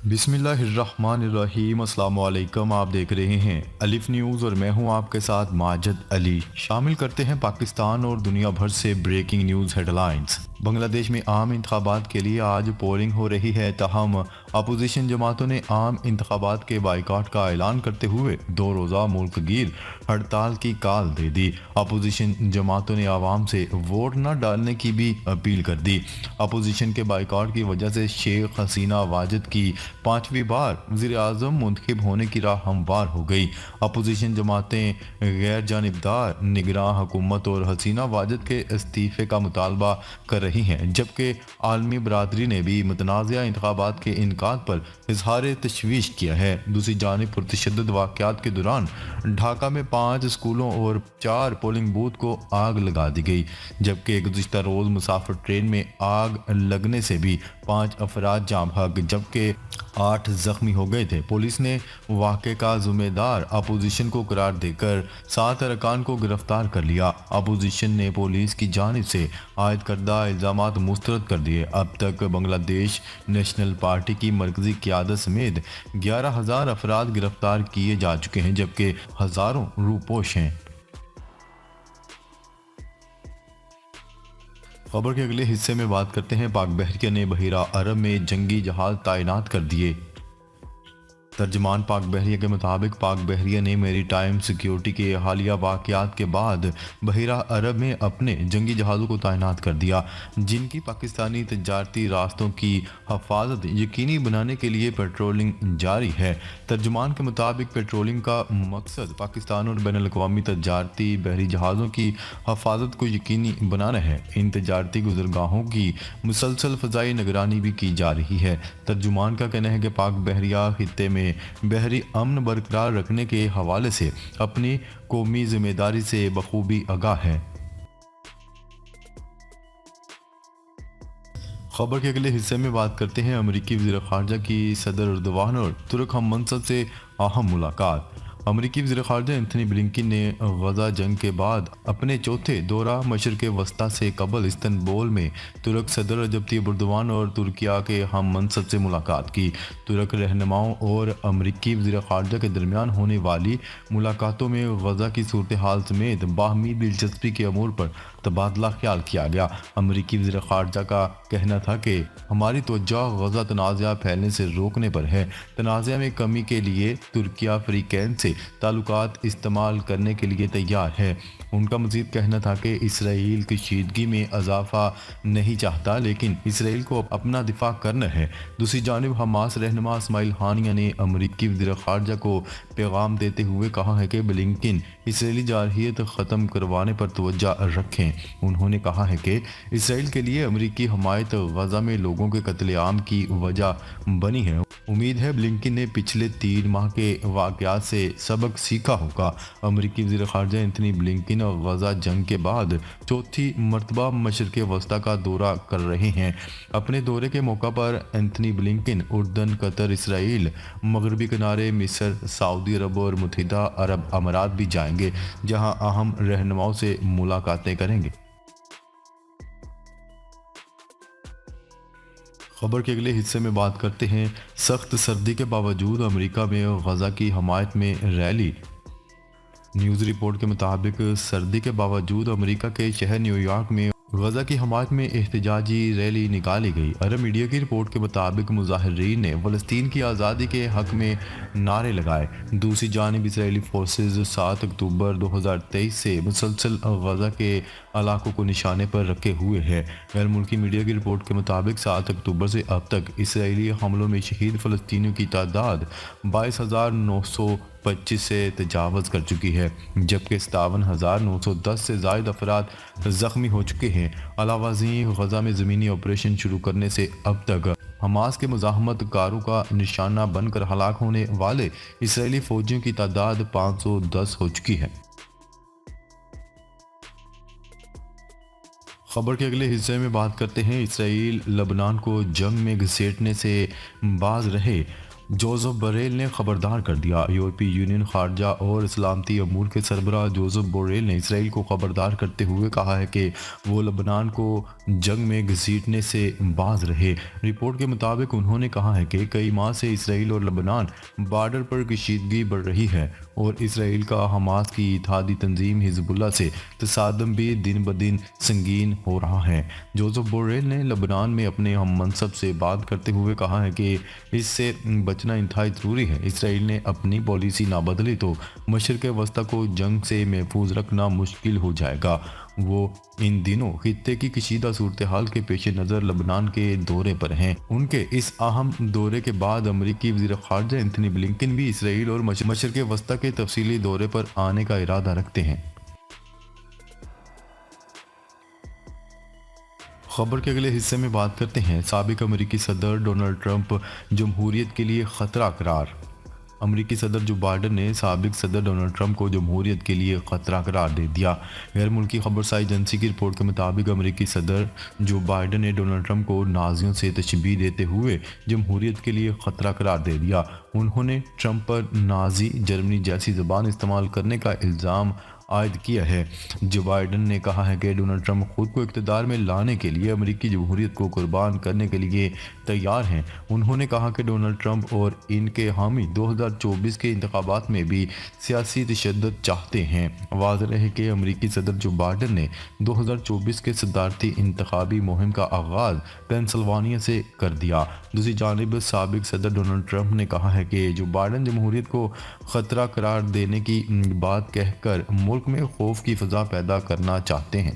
بسم اللہ الرحمن الرحیم۔ السلام علیکم، آپ دیکھ رہے ہیں الف نیوز اور میں ہوں آپ کے ساتھ ماجد علی۔ شامل کرتے ہیں پاکستان اور دنیا بھر سے بریکنگ نیوز ہیڈ لائنز۔ بنگلہ دیش میں عام انتخابات کے لیے آج پولنگ ہو رہی ہے، تاہم اپوزیشن جماعتوں نے عام انتخابات کے بائیکاٹ کا اعلان کرتے ہوئے 2 روزہ ملک گیر ہڑتال کی کال دے دی۔ اپوزیشن جماعتوں نے عوام سے ووٹ نہ ڈالنے کی بھی اپیل کر دی۔ اپوزیشن کے بائیکاٹ کی وجہ سے شیخ حسینہ واجد کی 5ویں بار وزیر اعظم منتخب ہونے کی راہ ہموار ہو گئی۔ اپوزیشن جماعتیں غیر جانبدار نگراں حکومت اور حسینہ واجد کے استعفے کا مطالبہ کر رہی ہیں، جبکہ عالمی برادری نے بھی متنازعہ انتخابات کے انعقاد پر اظہار تشویش کیا ہے۔ دوسری جانب پرتشدد واقعات کے دوران ڈھاکہ میں 5 اسکولوں اور 4 پولنگ بوتھ کو آگ لگا دی گئی، جبکہ گزشتہ روز مسافر ٹرین میں آگ لگنے سے بھی 5 افراد جاں بحق جبکہ 8 زخمی ہو گئے تھے۔ پولیس نے واقعے کا ذمہ دار اپوزیشن کو قرار دے کر 7 ارکان کو گرفتار کر لیا۔ اپوزیشن نے پولیس کی جانب سے عائد کردہ الزامات مسترد کر دیے۔ اب تک بنگلہ دیش نیشنل پارٹی کی مرکزی قیادت سمیت 11,000 افراد گرفتار کیے جا چکے ہیں، جبکہ ہزاروں روپوش ہیں۔ خبر کے اگلے حصے میں بات کرتے ہیں پاک بحریہ نے بحیرہ عرب میں جنگی جہاز تعینات کر دیے۔ ترجمان پاک بحریہ کے مطابق پاک بحریہ نے میری ٹائم سیکیورٹی کے حالیہ واقعات کے بعد بحیرہ عرب میں اپنے جنگی جہازوں کو تعینات کر دیا، جن کی پاکستانی تجارتی راستوں کی حفاظت یقینی بنانے کے لیے پیٹرولنگ جاری ہے۔ ترجمان کے مطابق پیٹرولنگ کا مقصد پاکستان اور بین الاقوامی تجارتی بحری جہازوں کی حفاظت کو یقینی بنانا ہے۔ ان تجارتی گزرگاہوں کی مسلسل فضائی نگرانی بھی کی جا رہی ہے۔ ترجمان کا کہنا ہے کہ پاک بحریہ خطے میں بحری امن برقرار رکھنے کے حوالے سے اپنی قومی ذمہ داری سے بخوبی آگاہ ہے۔ خبر کے اگلے حصے میں بات کرتے ہیں امریکی وزیر خارجہ کی صدر ایردوان اور ترک ہم منصب سے اہم ملاقات۔ امریکی وزیر خارجہ اینتھنی بلنکن نے غزہ جنگ کے بعد اپنے چوتھے دورہ مشرق وسطیٰ سے قبل استنبول میں ترک صدر رجب طیب ایردوان اور ترکیہ کے ہم منصب سے ملاقات کی۔ ترک رہنماؤں اور امریکی وزیر خارجہ کے درمیان ہونے والی ملاقاتوں میں غزہ کی صورتحال سمیت باہمی دلچسپی کے امور پر تبادلہ خیال کیا گیا۔ امریکی وزیر خارجہ کا کہنا تھا کہ ہماری توجہ غزہ تنازعہ پھیلنے سے روکنے پر ہے۔ تنازعہ میں کمی کے لیے ترکیہ فریقین سے تعلقات استعمال کرنے کے لیے تیار ہے۔ ان کا مزید کہنا تھا کہ اسرائیل کشیدگی میں اضافہ نہیں چاہتا، لیکن اسرائیل کو اپنا دفاع کرنا ہے۔ دوسری جانب حماس رہنما اسماعیل ہانیہ نے امریکی وزیر خارجہ کو پیغام دیتے ہوئے کہا ہے کہ بلنکن اسرائیلی جارحیت ختم کروانے پر توجہ رکھیں۔ انہوں نے کہا ہے کہ اسرائیل کے لیے امریکی حمایت غزہ میں لوگوں کے قتل عام کی وجہ بنی ہے۔ امید ہے بلنکن نے پچھلے 3 ماہ کے واقعات سے سبق سیکھا ہوگا۔ امریکی وزیر خارجہ اینتھنی بلنکن غزہ جنگ کے بعد چوتھی مرتبہ مشرق وسطیٰ کا دورہ کر رہے ہیں۔ اپنے دورے کے موقع پر اینتھنی بلنکن اردن، قطر، اسرائیل، مغربی کنارے، مصر، سعودی عرب اور متحدہ عرب امارات بھی جائیں گے، جہاں اہم رہنماؤں سے ملاقاتیں کریں گے۔ خبر کے اگلے حصے میں بات کرتے ہیں سخت سردی کے باوجود امریکہ میں غزہ کی حمایت میں ریلی۔ نیوز رپورٹ کے مطابق سردی کے باوجود امریکہ کے شہر نیو یارک میں غزہ کی حمایت میں احتجاجی ریلی نکالی گئی۔ عرب میڈیا کی رپورٹ کے مطابق مظاہرین نے فلسطین کی آزادی کے حق میں نعرے لگائے۔ دوسری جانب اسرائیلی فورسز 7 اکتوبر 2023 سے مسلسل غزہ کے علاقوں کو نشانے پر رکھے ہوئے ہیں۔ غیر ملکی میڈیا کی رپورٹ کے مطابق 7 اکتوبر سے اب تک اسرائیلی حملوں میں شہید فلسطینیوں کی تعداد 22,925 سے تجاوز کر چکی ہے، جبکہ 57,910 سے زائد افراد زخمی ہو چکے ہیں۔ علاوہ ازیں غزہ میں زمینی آپریشن شروع کرنے سے اب تک حماس کے مزاحمت کاروں کا نشانہ بن کر ہلاک ہونے والے اسرائیلی فوجیوں کی تعداد 510 ہو چکی ہے۔ خبر کے اگلے حصے میں بات کرتے ہیں اسرائیل لبنان کو جنگ میں گھسیٹنے سے باز رہے۔ جوزف بوریل نے خبردار کر دیا۔ یورپی یونین خارجہ اور سلامتی امور کے سربراہ جوزف بوریل نے اسرائیل کو خبردار کرتے ہوئے کہا ہے کہ وہ لبنان کو جنگ میں گھسیٹنے سے باز رہے۔ رپورٹ کے مطابق انہوں نے کہا ہے کہ کئی ماہ سے اسرائیل اور لبنان بارڈر پر کشیدگی بڑھ رہی ہے اور اسرائیل کا حماس کی اتحادی تنظیم حزب اللہ سے تصادم بھی دن بدن سنگین ہو رہا ہے۔ جوزف بوریل نے لبنان میں اپنے ہم منصب سے بات کرتے ہوئے کہا ہے کہ اس سے بچنا انتہائی ضروری ہے۔ اسرائیل نے اپنی پالیسی نہ بدلی تو مشرق وسطی کو جنگ سے محفوظ رکھنا مشکل ہو جائے گا۔ وہ ان دنوں خطے کی کشیدہ صورتحال کے پیش نظر لبنان کے دورے پر ہیں۔ ان کے اس اہم دورے کے بعد امریکی وزیر خارجہ اینتھنی بلنکن بھی اسرائیل اور مشرق وسطی کے تفصیلی دورے پر آنے کا ارادہ رکھتے ہیں۔ خبر کے اگلے حصے میں بات کرتے ہیں سابق امریکی صدر ڈونلڈ ٹرمپ جمہوریت کے لیے خطرہ قرار۔ امریکی صدر جو بائیڈن نے سابق صدر ڈونلڈ ٹرمپ کو جمہوریت کے لیے خطرہ قرار دے دیا۔ غیر ملکی خبرساز ایجنسی کی رپورٹ کے مطابق امریکی صدر جو بائیڈن نے ڈونلڈ ٹرمپ کو نازیوں سے تشبیہ دیتے ہوئے جمہوریت کے لیے خطرہ قرار دے دیا۔ انہوں نے ٹرمپ پر نازی جرمنی جیسی زبان استعمال کرنے کا الزام عائد کیا ہے۔ جو بائیڈن نے کہا ہے کہ ڈونلڈ ٹرمپ خود کو اقتدار میں لانے کے لیے امریکی جمہوریت کو قربان کرنے کے لیے تیار ہیں۔ انہوں نے کہا کہ ڈونلڈ ٹرمپ اور ان کے حامی 2024 کے انتخابات میں بھی سیاسی تشدد چاہتے ہیں۔ واضح ہے کہ امریکی صدر جو بائیڈن نے 2024 کے صدارتی انتخابی مہم کا آغاز پینسلوانیا سے کر دیا۔ دوسری جانب سابق صدر ڈونلڈ ٹرمپ نے کہا ہے کہ جو بائیڈن جمہوریت کو خطرہ قرار دینے کی بات کہہ کر ملک میں خوف کی فضا پیدا کرنا چاہتے ہیں۔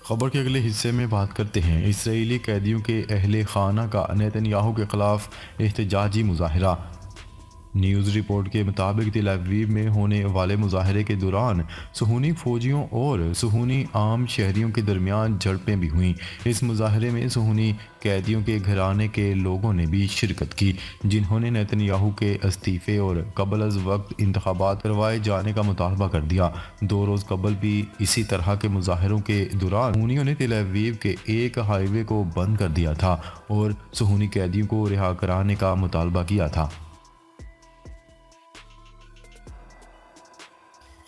خبر کے اگلے حصے میں بات کرتے ہیں اسرائیلی قیدیوں کے اہل خانہ کا نیتن یاہو کے خلاف احتجاجی مظاہرہ۔ نیوز رپورٹ کے مطابق تل ابیب میں ہونے والے مظاہرے کے دوران صہیونی فوجیوں اور صہیونی عام شہریوں کے درمیان جھڑپیں بھی ہوئیں۔ اس مظاہرے میں صہیونی قیدیوں کے گھرانے کے لوگوں نے بھی شرکت کی، جنہوں نے نیتن یاہو کے استعفے اور قبل از وقت انتخابات کروائے جانے کا مطالبہ کر دیا۔ 2 روز قبل بھی اسی طرح کے مظاہروں کے دوران صہیونیوں نے تل ابیب کے ایک ہائی وے کو بند کر دیا تھا اور صہیونی قیدیوں کو رہا کرانے کا مطالبہ کیا تھا۔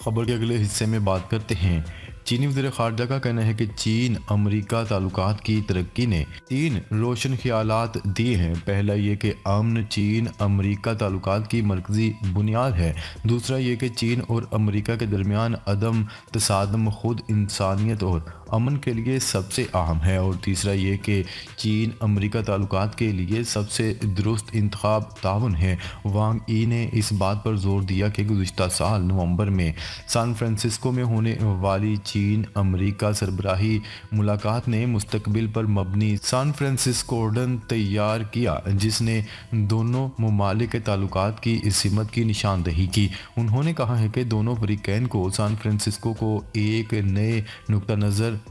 خبر کے اگلے حصے میں بات کرتے ہیں چینی وزیر خارجہ کا کہنا ہے کہ چین امریکہ تعلقات کی ترقی نے 3 روشن خیالات دیے ہیں۔ پہلا یہ کہ امن چین امریکہ تعلقات کی مرکزی بنیاد ہے۔ دوسرا یہ کہ چین اور امریکہ کے درمیان عدم تصادم خود انسانیت اور امن کے لیے سب سے اہم ہے، اور تیسرا یہ کہ چین امریکہ تعلقات کے لیے سب سے درست انتخاب تعاون ہے۔ وانگ ای نے اس بات پر زور دیا کہ گزشتہ سال نومبر میں سان فرانسسکو میں ہونے والی چین امریکہ سربراہی ملاقات نے مستقبل پر مبنی سان فرانسسکوڈن تیار کیا، جس نے دونوں ممالک کے تعلقات کی سمت کی نشاندہی کی۔ انہوں نے کہا ہے کہ دونوں فریقین کو سان فرانسسکو کو ایک نئے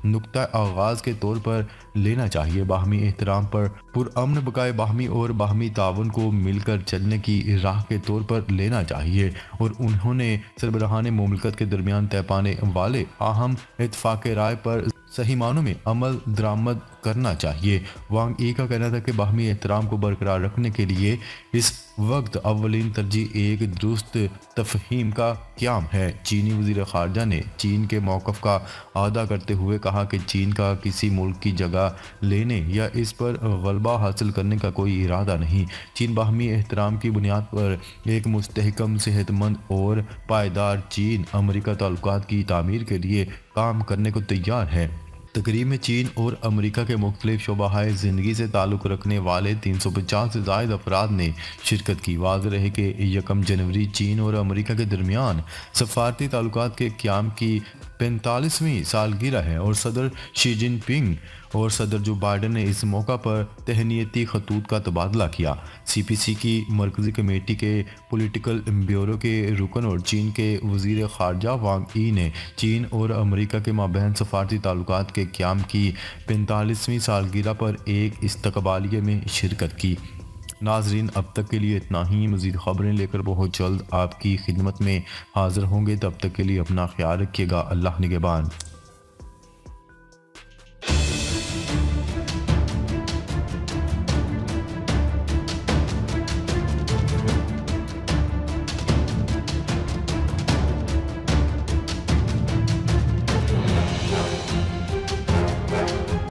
نقطہ آغاز کے طور پر لینا چاہیے، باہمی احترام پر پرامن بقائے باہمی اور باہمی تعاون کو مل کر چلنے کی راہ کے طور پر لینا چاہیے، اور انہوں نے سربراہان مملکت کے درمیان طے پانے والے اہم اتفاق رائے پر صحیح معنوں میں عمل درآمد کرنا چاہیے۔ وانگ ای کا کہنا تھا کہ باہمی احترام کو برقرار رکھنے کے لیے اس وقت اولین ترجیح ایک درست تفہیم کا قیام ہے۔ چینی وزیر خارجہ نے چین کے موقف کا اعادہ کرتے ہوئے کہا کہ چین کا کسی ملک کی جگہ لینے یا اس پر غلبہ حاصل کرنے کا کوئی ارادہ نہیں۔ چین باہمی احترام کی بنیاد پر ایک مستحکم، صحت مند اور پائیدار چین امریکہ تعلقات کی تعمیر کے لیے کام کرنے کو تیار ہے۔ تقریب میں چین اور امریکہ کے مختلف شعبۂ زندگی سے تعلق رکھنے والے 350 سے زائد افراد نے شرکت کی۔ واضح رہے کہ 1 جنوری چین اور امریکہ کے درمیان سفارتی تعلقات کے قیام کی 45ویں سالگرہ ہے، اور صدر شی جن پنگ اور صدر جو بائیڈن نے اس موقع پر تہنیتی خطوط کا تبادلہ کیا۔ سی پی سی کی مرکزی کمیٹی کے پولیٹیکل بیورو کے رکن اور چین کے وزیر خارجہ وانگ ای نے چین اور امریکہ کے مابین سفارتی تعلقات کے قیام کی 45ویں سالگرہ پر ایک استقبالیہ میں شرکت کی۔ ناظرین، اب تک کے لیے اتنا ہی۔ مزید خبریں لے کر بہت جلد آپ کی خدمت میں حاضر ہوں گے، تب تک کے لیے اپنا خیال رکھیے گا۔ اللہ نگہبان۔